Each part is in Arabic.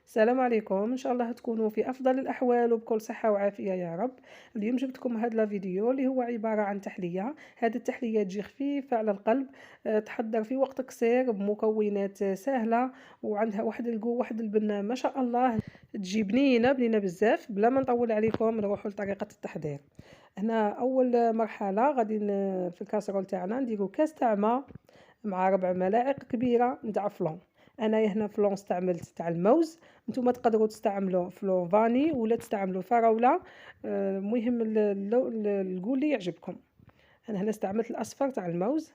السلام عليكم، ان شاء الله تكونوا في افضل الاحوال وبكل صحه وعافيه يا رب. اليوم جبت لكم هذا الفيديو اللي هو عباره عن تحليه. هذه التحليه تجي خفيفه على القلب، تحضر في وقت قصير بمكونات سهله، وعندها واحد القوه واحد البنه ما شاء الله. تجي بنينه بنينه بزاف. بلا ما نطول عليكم نروحوا لطريقه التحضير. هنا اول مرحله غادي في الكاسرول تاعنا نديروا كاس تاع ماء مع 4 ملاعق كبيره نتاع فلون. انايا هنا فلون استعملت تاع الموز، نتوما تقدروا تستعملوا فلو فاني ولا تستعملوا فراوله. المهم القول اللي يعجبكم. انا هنا استعملت الاصفر تاع الموز.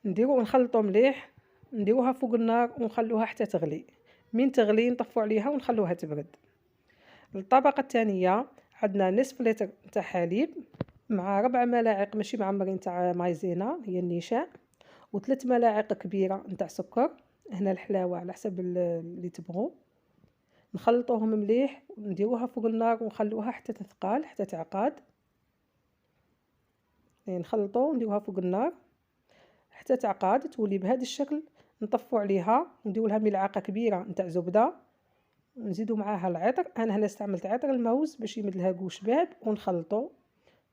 نديرو ونخلطوا مليح، نديروها فوق النار ونخلوها حتى تغلي. من تغلي نطفوا عليها ونخلوها تبرد. الطبقه الثانيه عندنا نصف لتر تاع حليب مع 4 ملاعق ماشي معمرين تاع مايزينا هي النشاء، و3 ملاعق كبيره نتاع سكر. هنا الحلاوه على حسب اللي تبغوا. نخلطوهم مليح ونديروها فوق النار ونخلوها حتى تثقال حتى تعقاد. يعني نخلطو ونديروها فوق النار حتى تعقاد تولي بهذا الشكل. نطفوا عليها ونديروا لها ملعقه كبيره نتاع زبده، نزيدوا معاها العطر. انا هنا استعملت عطر الموز باش يمد لها كو شباب، ونخلطوا.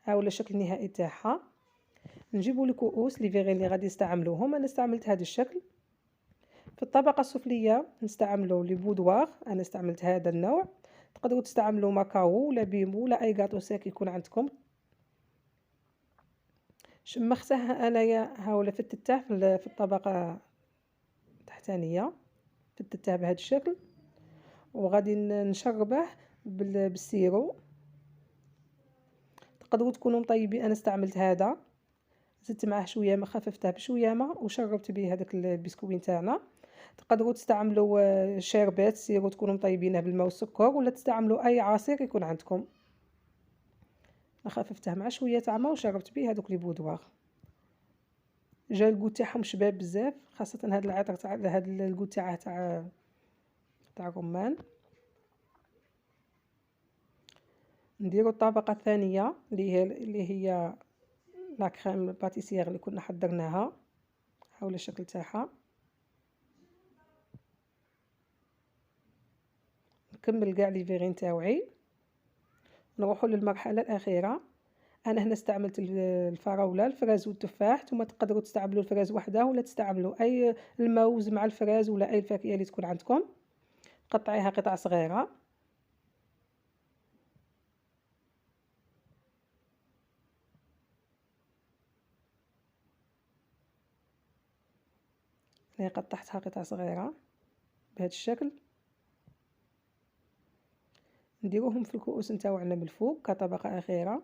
ها هو الشكل النهائي تاعها. نجيبوا الكؤوس لي فيغي اللي غادي نستعملوهم. انا استعملت هذا الشكل. في الطبقه السفليه نستعملوا لي بودواغ، انا استعملت هذا النوع. تقدروا تستعملوا ماكاو ولا بيمو ولا اي غاطو ساك يكون عندكم. شمختها انايا هاولا فتتاه في الطبقه التحتانيه، فتتاه بهذا الشكل. وغادي نشربه بالسيرو. تقدروا تكونوا مطيبين، انا استعملت هذا، زدت معاه شويه ما، خففته بشويه ما وشربت به هذاك البسكوين تاعنا. تقدروا تستعملوا شربات سيرو تكونوا مطيبينه بالماء والسكر، ولا تستعملوا اي عصير يكون عندكم. خففته مع شويه تاع ما وشربت به هذوك لي بودواغ. جا الكو تاعهم شباب بزاف، خاصه هذا العطر تاع هذا الكو تاعه تاع الرمان. نديروا الطبقه الثانيه اللي هي لا كريم باتيسير اللي كنا حضرناها. حول الشكل تاعها. نكمل كاع لي فيغين تاوعي. نروحوا للمرحله الاخيره. انا هنا استعملت الفراوله الفراز والتفاح. نتوما تقدروا تستعملوا الفراز وحده ولا تستعملوا اي الموز مع الفراز ولا اي فاكهه اللي تكون عندكم. قطعيها قطع صغيره. انا قطعتها قطع صغيره بهذا الشكل. نديروهم في الكؤوس نتاوعنا من الفوق كطبقه اخيره.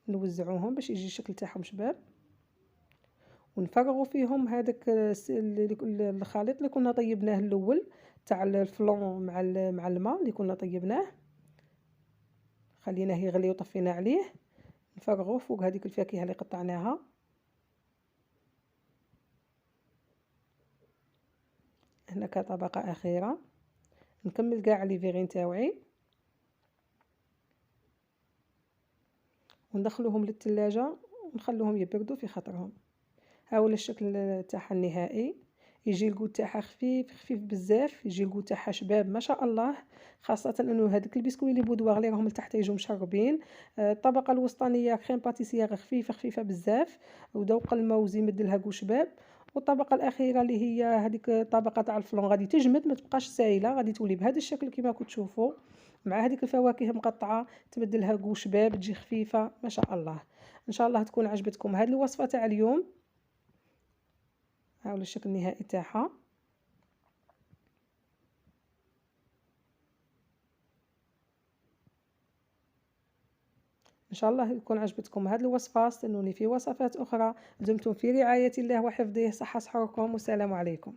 نوزعوهم باش يجي الشكل تاعهم شباب، ونفرغوا فيهم هذاك الخليط اللي كنا طيبناه الاول تاع الفلون مع الماء اللي كنا طيبناه. خليناه يغلي وطفينا عليه. نفرغوه فوق هذيك الفاكهه اللي قطعناها. هنا كطبقه اخيره. نكمل كاع لي فيغين تاوعي وندخلوهم للثلاجه ونخلوهم يبردوا في خاطرهم. ها هو الشكل تاعها النهائي. يجي الكو تاعها خفيف خفيف بزاف، يجي الكو تاعها شباب ما شاء الله. خاصه انه هذاك البسكوي اللي بودواغ اللي راهم لتحت يجوا مشربين. الطبقه الوسطانيه كريم باتيسير خفيفه خفيفه بزاف، وذوق الموز يمد لها كو شباب. والطبقه الاخيره اللي هي هذيك الطبقه تاع الفلون غادي تجمد ما تبقاش سايله، غادي تولي بهذا الشكل كما كنتوا تشوفوا، مع هذيك الفواكه مقطعه تمد لها كو شباب تجي خفيفه ما شاء الله. ان شاء الله تكون عجبتكم هذه الوصفه تاع اليوم. هاو الشكل النهائي تاعها. ان شاء الله يكون عجبتكم هذه الوصفه. استنوني في وصفات اخرى. دمتم في رعايه الله وحفظه. صحه صحوركم والسلام عليكم.